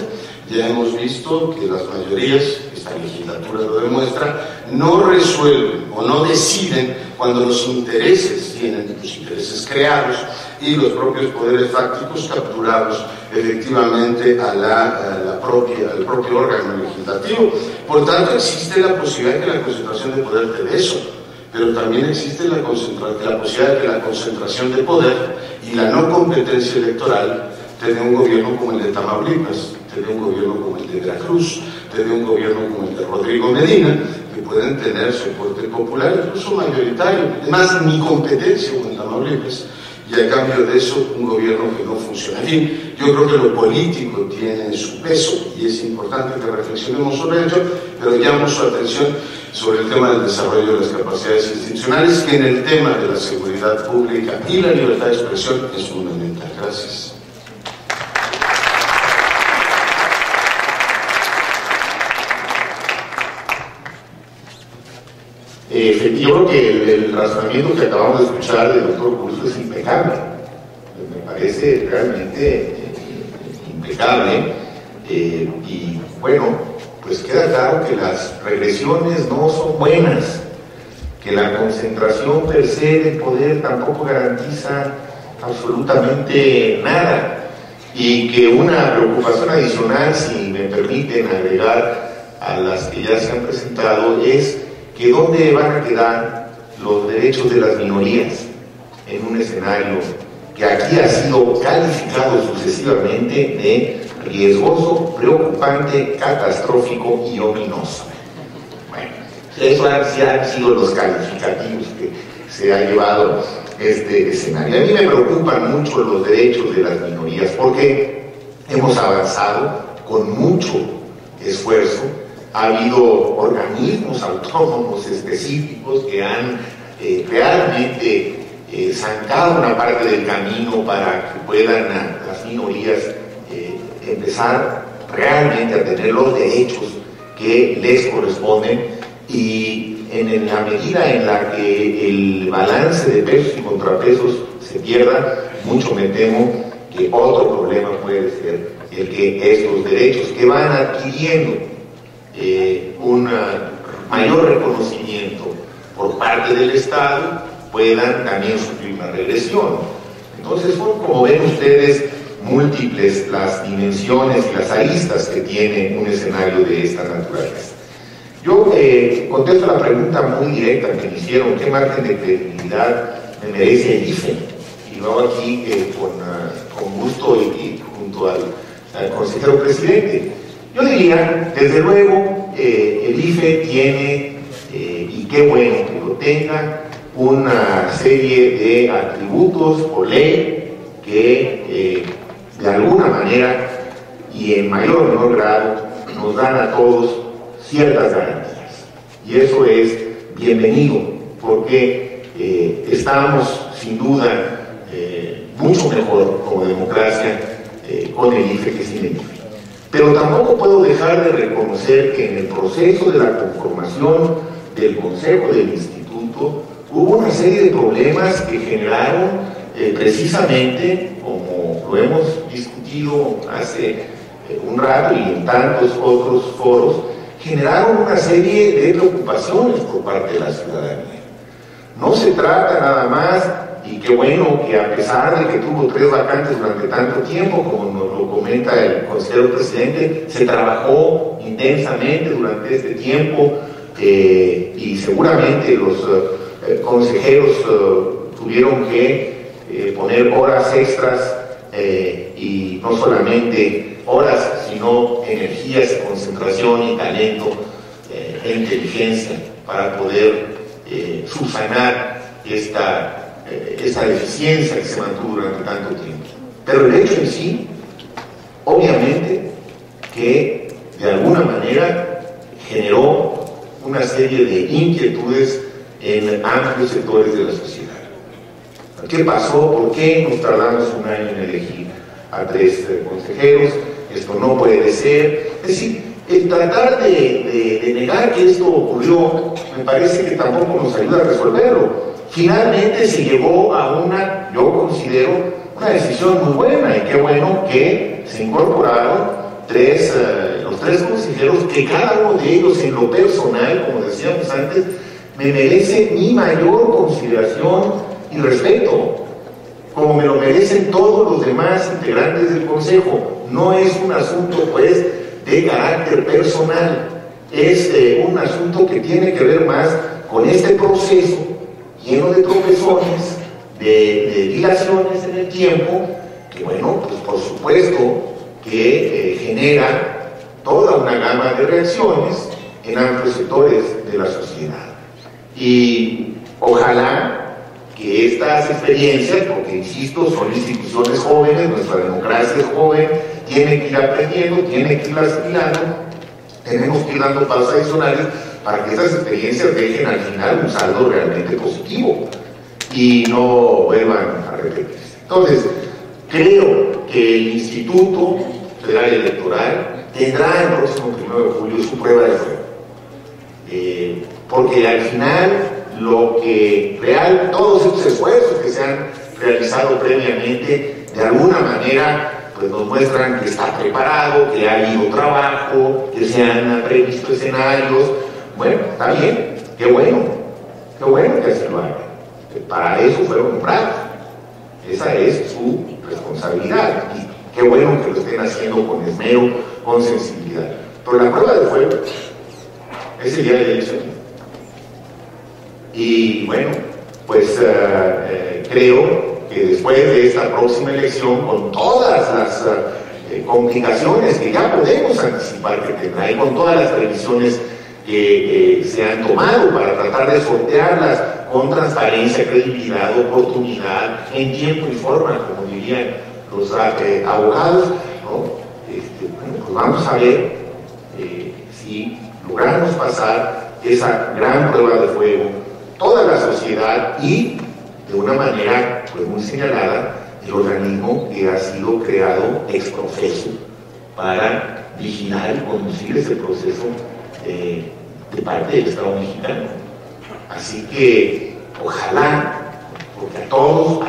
Ya hemos visto que las mayorías, esta legislatura lo demuestra, no resuelven o no deciden cuando los intereses tienen los intereses creados y los propios poderes fácticos capturados efectivamente al propio órgano legislativo. Por tanto, existe la posibilidad de que la concentración de poder te dé eso, pero también existe la posibilidad de que la concentración de poder y la no competencia electoral te dé un gobierno como el de Tamaulipas, te dé un gobierno como el de Veracruz, te dé un gobierno como el de Rodrigo Medina, que pueden tener soporte popular, incluso mayoritario, además ni competencia como en Tamaulipas, y a cambio de eso un gobierno que no funciona. En fin, yo creo que lo político tiene su peso y es importante que reflexionemos sobre ello, pero llamo su atención sobre el tema del desarrollo de las capacidades institucionales, que en el tema de la seguridad pública y la libertad de expresión es fundamental. Gracias. Yo creo que el razonamiento que acabamos de escuchar del doctor Curso es impecable. Me parece realmente impecable. Y bueno, pues queda claro que las regresiones no son buenas, que la concentración per se del poder tampoco garantiza absolutamente nada, y que una preocupación adicional, si me permiten agregar a las que ya se han presentado, es que dónde van a quedar los derechos de las minorías en un escenario que aquí ha sido calificado sucesivamente de riesgoso, preocupante, catastrófico y ominoso. Eso han sido los calificativos que se ha llevado este escenario. A mí me preocupan mucho los derechos de las minorías porque hemos avanzado con mucho esfuerzo. Ha habido organismos autónomos específicos que han realmente zancado una parte del camino para que puedan las minorías empezar realmente a tener los derechos que les corresponden, y en la medida en la que el balance de pesos y contrapesos se pierda, mucho me temo que otro problema puede ser el que estos derechos que van adquiriendo un mayor reconocimiento por parte del Estado puedan también sufrir una regresión. Entonces, como ven ustedes, múltiples las dimensiones y las aristas que tiene un escenario de esta naturaleza. Yo contesto la pregunta muy directa que me hicieron: ¿qué margen de credibilidad me merece el IFE? Y lo hago aquí con gusto y junto al consejero presidente. Yo diría, desde luego, el IFE tiene, y qué bueno que lo tenga, una serie de atributos por ley que de alguna manera y en mayor o menor grado nos dan a todos ciertas garantías, y eso es bienvenido porque estamos sin duda mucho mejor como democracia con el IFE que sin el IFE. Pero tampoco puedo dejar de reconocer que en el proceso de la conformación del Consejo del Instituto hubo una serie de problemas que generaron precisamente, como lo hemos discutido hace un rato y en tantos otros foros, generaron una serie de preocupaciones por parte de la ciudadanía. No se trata nada más, y qué bueno que a pesar de que tuvo 3 vacantes durante tanto tiempo, como nos lo comenta el consejero presidente, se trabajó intensamente durante este tiempo, y seguramente los consejeros tuvieron que poner horas extras, y no solamente horas, sino energías, concentración y talento e inteligencia para poder subsanar esta deficiencia que se mantuvo durante tanto tiempo. Pero el hecho en sí, obviamente, que de alguna manera generó una serie de inquietudes en amplios sectores de la sociedad. ¿Qué pasó? ¿Por qué nos tardamos un año en elegir a 3 consejeros? Esto no puede ser. Es decir, el tratar de negar que esto ocurrió me parece que tampoco nos ayuda a resolverlo. Finalmente se llegó a una, yo considero, una decisión muy buena, y qué bueno que se incorporaron los 3 consejeros, que cada uno de ellos en lo personal, como decíamos antes, me merece mi mayor consideración y respeto, como me lo merecen todos los demás integrantes del Consejo. No es un asunto, pues, de carácter personal, es un asunto que tiene que ver más con este proceso lleno de tropezones, de dilaciones en el tiempo, que bueno, pues por supuesto que genera toda una gama de reacciones en amplios sectores de la sociedad. Y ojalá que estas experiencias, porque insisto, son instituciones jóvenes, nuestra democracia es joven, tiene que ir aprendiendo, tiene que ir asimilando, tenemos que ir dando pasos adicionales para que estas experiencias dejen al final un saldo realmente positivo y no vuelvan a repetirse. Entonces, creo que el Instituto Federal Electoral tendrá el próximo 1 de julio su prueba de fuego, porque al final todos estos esfuerzos que se han realizado previamente, de alguna manera, pues nos muestran que está preparado, que ha habido trabajo, que se han previsto escenarios. Bueno, está bien, qué bueno que así lo hagan. Para eso fueron comprados. Esa es su responsabilidad. Y qué bueno que lo estén haciendo con esmero, con sensibilidad. Pero la prueba de fuego es el día de la elección. Y bueno, pues creo que después de esta próxima elección, con todas las complicaciones que ya podemos anticipar que tendrá, y con todas las previsiones que se han tomado para tratar de sortearlas con transparencia, credibilidad, oportunidad, en tiempo y forma, como dirían los abogados, ¿no? Bueno, pues vamos a ver si logramos pasar esa gran prueba de fuego, toda la sociedad y, de una manera pues muy señalada, el organismo que ha sido creado ex profeso para vigilar y conducir ese proceso de parte del Estado mexicano. Así que ojalá, porque a todos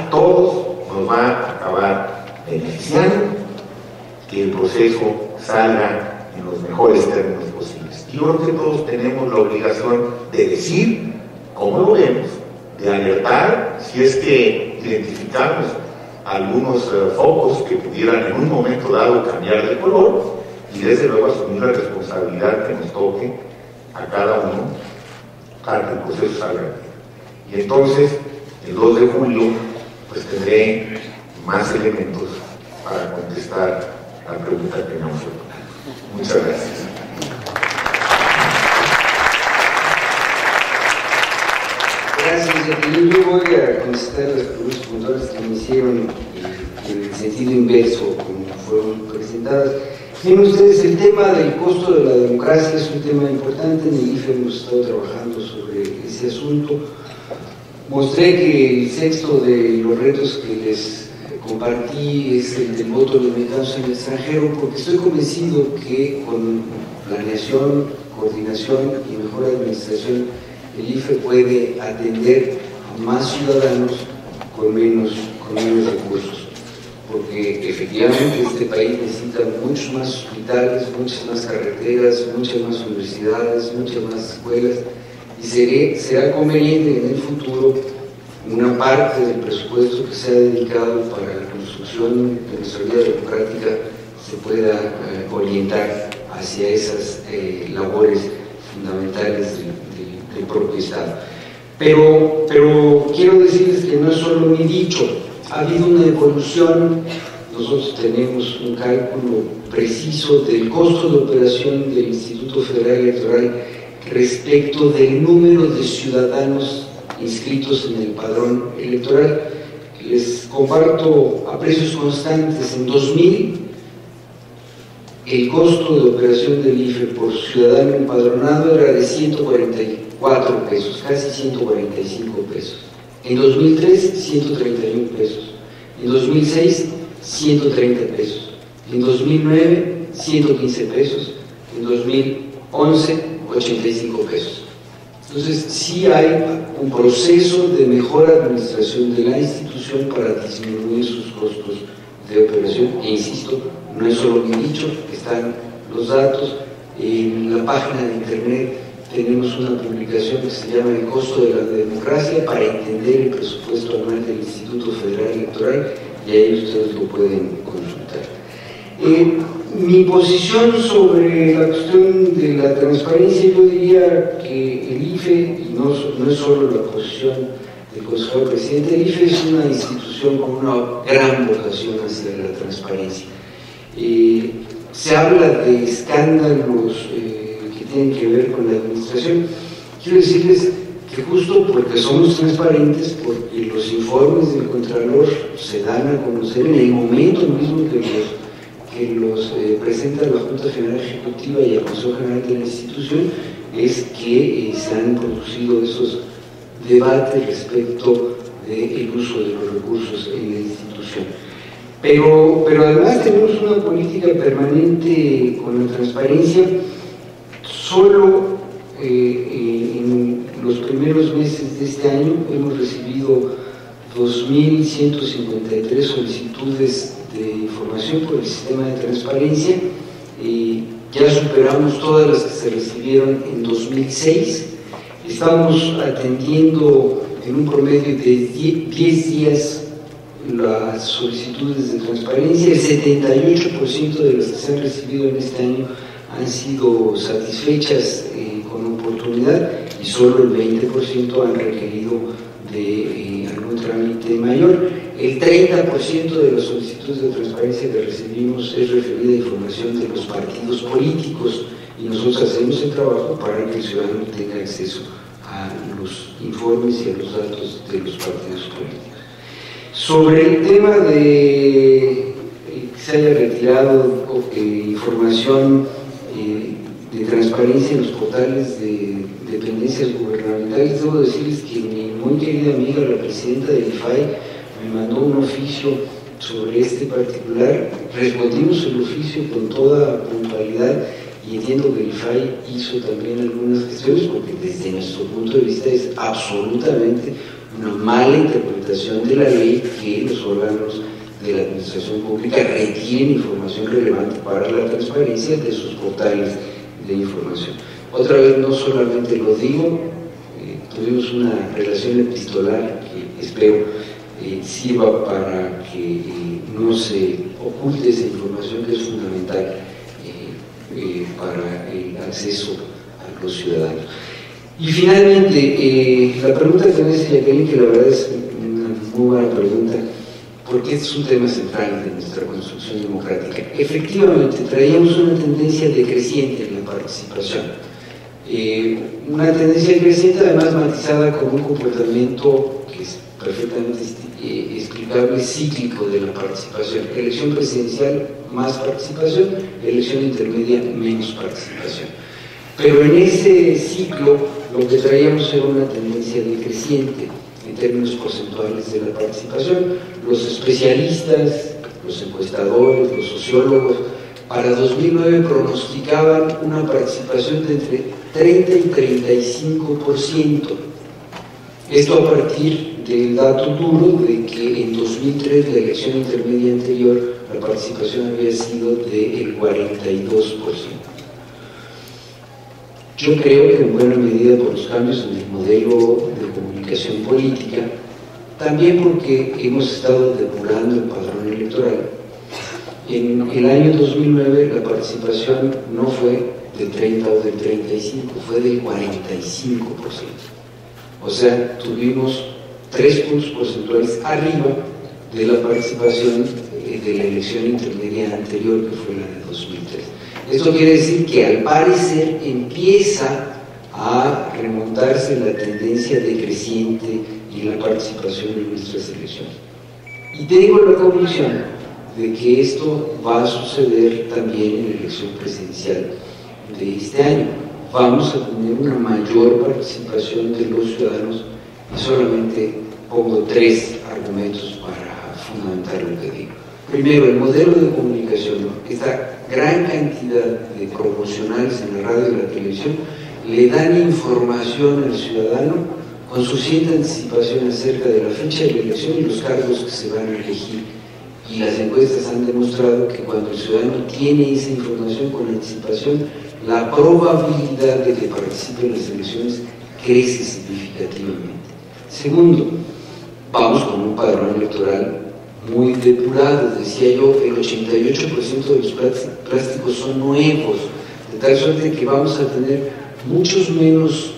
nos va a acabar beneficiando que el proceso salga en los mejores términos posibles. Yo creo que todos tenemos la obligación de decir cómo lo vemos, de alertar si es que identificamos algunos focos que pudieran en un momento dado cambiar de color, y desde luego asumir la responsabilidad que nos toque a cada uno para que el proceso salga bien. Y entonces, el 2 de julio, pues tendré más elementos para contestar la pregunta que me han hecho. Muchas gracias. Gracias, Jacqueline. Yo voy a contestar las preguntas puntuales que me hicieron en el sentido inverso, como fueron presentadas. Miren ustedes, el tema del costo de la democracia es un tema importante. En el IFE hemos estado trabajando sobre ese asunto. Mostré que el sexto de los retos que les compartí es el del voto de los mexicanos en el extranjero, porque estoy convencido que con planeación, coordinación y mejor administración, el IFE puede atender a más ciudadanos con menos recursos. Porque efectivamente este país necesita muchos más hospitales, muchas más carreteras, muchas más universidades, muchas más escuelas, y será conveniente en el futuro una parte del presupuesto que sea dedicado para la construcción de nuestra vida democrática se pueda orientar hacia esas labores fundamentales del propio Estado. Pero quiero decirles que no es solo mi dicho. Ha habido una evolución. Nosotros tenemos un cálculo preciso del costo de operación del Instituto Federal Electoral respecto del número de ciudadanos inscritos en el padrón electoral. Les comparto a precios constantes. En 2000, el costo de operación del IFE por ciudadano empadronado era de 144 pesos, casi 145 pesos. En 2003, 131 pesos. En 2006, 130 pesos. En 2009, 115 pesos. En 2011, 85 pesos. Entonces, sí hay un proceso de mejor administración de la institución para disminuir sus costos de operación. E insisto, no es solo mi dicho, están los datos. En la página de internet tenemos una publicación que se llama El costo de la democracia para entender el presupuesto anual del Instituto Federal Electoral, y ahí ustedes lo pueden consultar. Mi posición sobre la cuestión de la transparencia, yo diría que el IFE, y no es solo la posición del consejero presidente, el IFE es una institución con una gran vocación hacia la transparencia. Se habla de escándalos que tienen que ver con la administración. Quiero decirles que justo porque somos transparentes, porque los informes del Contralor se dan a conocer en el momento mismo que los presenta la Junta General Ejecutiva y el Consejo General de la institución, es que se han producido esos debates respecto del uso de los recursos en la institución. Pero además tenemos una política permanente con la transparencia. Solo en los primeros meses de este año hemos recibido 2.153 solicitudes de información por el sistema de transparencia. Ya superamos todas las que se recibieron en 2006. Estamos atendiendo en un promedio de 10 días las solicitudes de transparencia. El 78% de las que se han recibido en este año han sido satisfechas con oportunidad, y solo el 20% han requerido de algún trámite mayor. El 30% de las solicitudes de transparencia que recibimos es referida a información de los partidos políticos y nosotros hacemos el trabajo para que el ciudadano tenga acceso a los informes y a los datos de los partidos políticos. Sobre el tema de que se haya retirado información de transparencia en los portales de dependencias gubernamentales, debo decirles que mi muy querida amiga, la presidenta del IFAI, me mandó un oficio sobre este particular. Respondimos el oficio con toda puntualidad y entiendo que el IFAI hizo también algunas gestiones, porque desde nuestro punto de vista es absolutamente una mala interpretación de la ley que los órganos de la administración pública retienen información relevante para la transparencia de sus portales de información. Otra vez, no solamente lo digo, tuvimos una relación epistolar que espero sirva para que no se oculte esa información que es fundamental para el acceso a los ciudadanos. Y finalmente, la pregunta que me hace Jacqueline, que la verdad es una muy buena pregunta, porque este es un tema central de nuestra construcción democrática. Efectivamente, traíamos una tendencia decreciente en la participación. Una tendencia creciente, además matizada con un comportamiento que es perfectamente explicable, cíclico de la participación. Elección presidencial, más participación; elección intermedia, menos participación. Pero en ese ciclo lo que traíamos era una tendencia decreciente en términos porcentuales de la participación. Los especialistas, los encuestadores, los sociólogos, para 2009 pronosticaban una participación de entre 30 y 35%. Esto a partir del dato duro de que en 2003, la elección intermedia anterior, la participación había sido del 42%. Yo creo que en buena medida por los cambios en el modelo de comunicación política, también porque hemos estado depurando el padrón electoral. En el año 2009 la participación no fue del 30 o del 35, fue del 45%. O sea, tuvimos 3 puntos porcentuales arriba de la participación de la elección intermedia anterior, que fue la de 2003. Esto quiere decir que al parecer empieza a remontarse la tendencia decreciente en la participación en nuestras elecciones. Y tengo la convicción de que esto va a suceder también en la elección presidencial de este año. Vamos a tener una mayor participación de los ciudadanos, y solamente pongo 3 argumentos para fundamentar lo que digo. Primero, el modelo de comunicación, esta gran cantidad de promocionales en la radio y la televisión le dan información al ciudadano con suficiente anticipación acerca de la fecha de la elección y los cargos que se van a elegir. Y las encuestas han demostrado que cuando el ciudadano tiene esa información con anticipación, la probabilidad de que participe en las elecciones crece significativamente. Segundo, vamos con un padrón electoral muy depurado. Decía yo, el 88% de los plásticos son nuevos, de tal suerte que vamos a tener muchos menos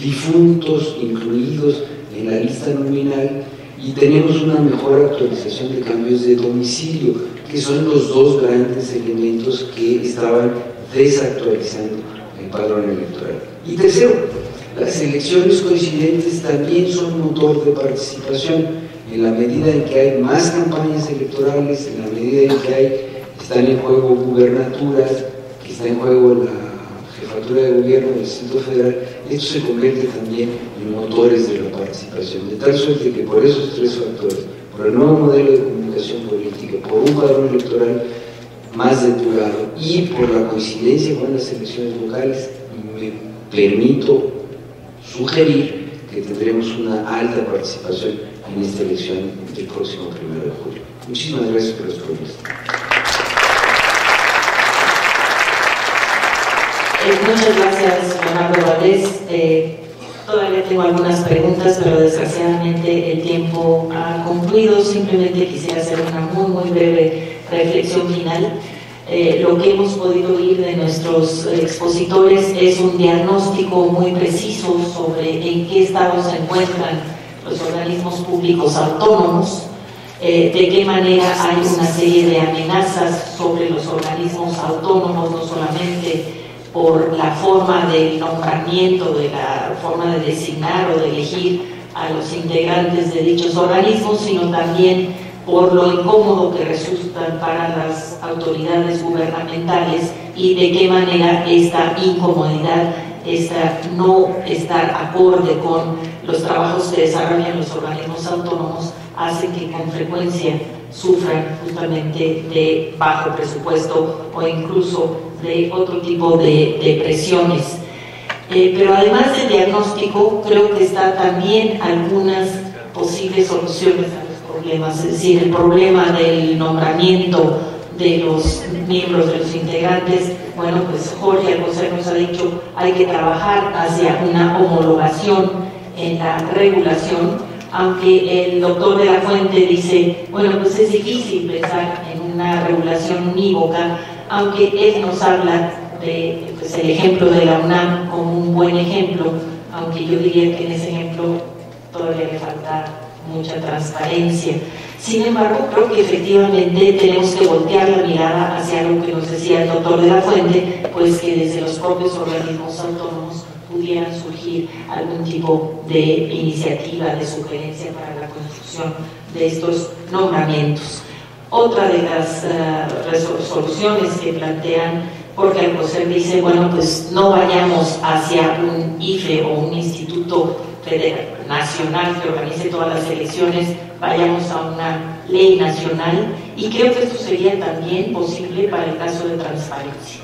difuntos incluidos en la lista nominal, y tenemos una mejor actualización de cambios de domicilio, que son los 2 grandes elementos que estaban desactualizando el padrón electoral. Y tercero, las elecciones coincidentes también son motor de participación, en la medida en que hay más campañas electorales, en la medida en que están en juego gubernaturas, que está en juego la jefatura de gobierno del Distrito Federal. Esto se convierte también en motores de la participación, de tal suerte que por esos 3 factores, por el nuevo modelo de comunicación política, por un padrón electoral más depurado y por la coincidencia con las elecciones locales, me permito sugerir que tendremos una alta participación en esta elección del próximo 1 de julio. Muchísimas gracias por las preguntas. Muchas gracias, Leonardo Valdés. Todavía tengo algunas preguntas, pero desgraciadamente el tiempo ha concluido. Simplemente quisiera hacer una muy breve reflexión final. Lo que hemos podido oír de nuestros expositores es un diagnóstico muy preciso sobre en qué estado se encuentran los organismos públicos autónomos, de qué manera hay una serie de amenazas sobre los organismos autónomos, no solamente por la forma del nombramiento, de la forma de designar o de elegir a los integrantes de dichos organismos, sino también por lo incómodo que resultan para las autoridades gubernamentales y de qué manera esta incomodidad, esta no estar acorde con los trabajos que desarrollan los organismos autónomos, hace que con frecuencia sufran justamente de bajo presupuesto o incluso de otro tipo de presiones. Pero además del diagnóstico, creo que está también algunas posibles soluciones a los problemas, es decir, el problema del nombramiento de los miembros, de los integrantes. Bueno, pues Jorge Alcocer nos ha dicho, hay que trabajar hacia una homologación en la regulación, aunque el doctor de la Fuente dice, bueno, pues es difícil pensar en una regulación unívoca, aunque él nos habla de pues, el ejemplo de la UNAM como un buen ejemplo, aunque yo diría que en ese ejemplo todavía le falta mucha transparencia. Sin embargo, creo que efectivamente tenemos que voltear la mirada hacia algo que nos decía el doctor de la Fuente, pues que desde los propios organismos autónomos pudieran surgir algún tipo de iniciativa, de sugerencia para la construcción de estos nombramientos. Otra de las resoluciones que plantean Jorge Alcocer dice, bueno, pues no vayamos hacia un IFE o un instituto nacional que organice todas las elecciones, vayamos a una ley nacional, y creo que esto sería también posible para el caso de transparencia.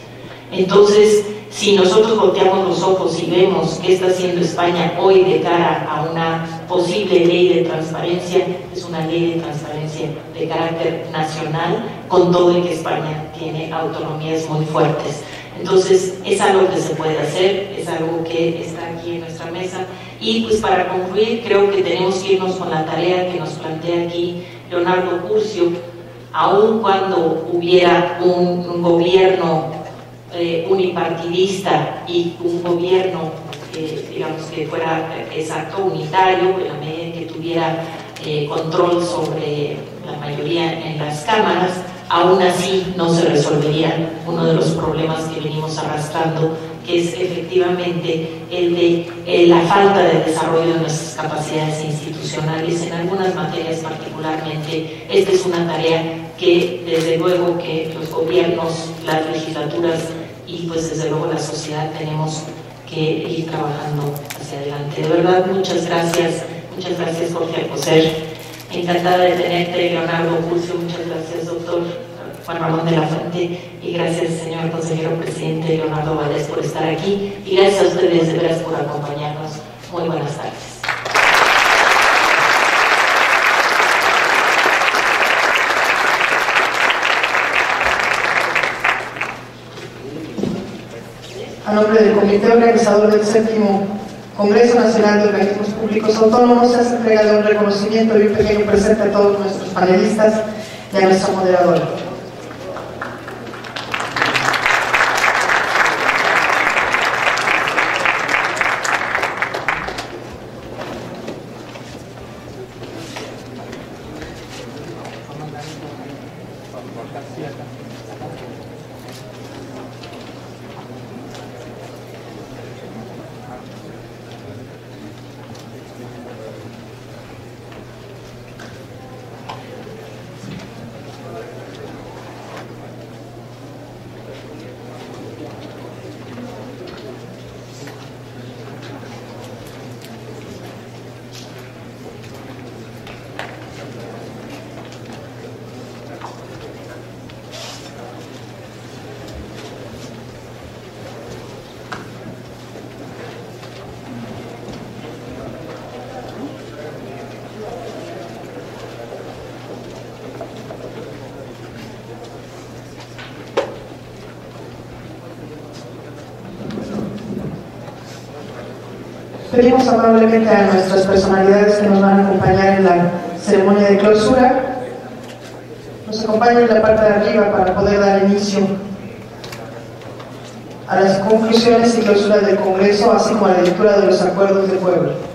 Entonces, si nosotros volteamos los ojos y vemos qué está haciendo España hoy de cara a una posible ley de transparencia, es una ley de transparencia de carácter nacional, con todo el que España tiene autonomías muy fuertes. Entonces, es algo que se puede hacer, es algo que está aquí en nuestra mesa. Y pues para concluir, creo que tenemos que irnos con la tarea que nos plantea aquí Leonardo Curcio. Aun cuando hubiera un gobierno unipartidista y un gobierno, digamos, que fuera exacto, unitario, en la medida en que tuviera control sobre la mayoría en las cámaras, aún así no se resolvería uno de los problemas que venimos arrastrando, que es efectivamente el de la falta de desarrollo de nuestras capacidades institucionales en algunas materias particularmente. Esta es una tarea que desde luego que los gobiernos, las legislaturas y pues desde luego la sociedad tenemos que ir trabajando hacia adelante. De verdad, muchas gracias Jorge Alcocer. Encantada de tenerte, Leonardo Curcio. Muchas gracias, doctor Juan Ramón de la Fuente, y gracias, señor consejero presidente Leonardo Valdés, por estar aquí, y gracias a ustedes de veras por acompañarnos. Muy buenas tardes. A nombre del Comité Organizador del 7º Congreso Nacional de Organismos Públicos Autónomos, se hace entrega de un reconocimiento y un pequeño presente a todos nuestros panelistas y a nuestra moderadora. Pedimos amablemente a nuestras personalidades que nos van a acompañar en la ceremonia de clausura, nos acompañen en la parte de arriba para poder dar inicio a las conclusiones y clausura del Congreso, así como a la lectura de los acuerdos de pueblo.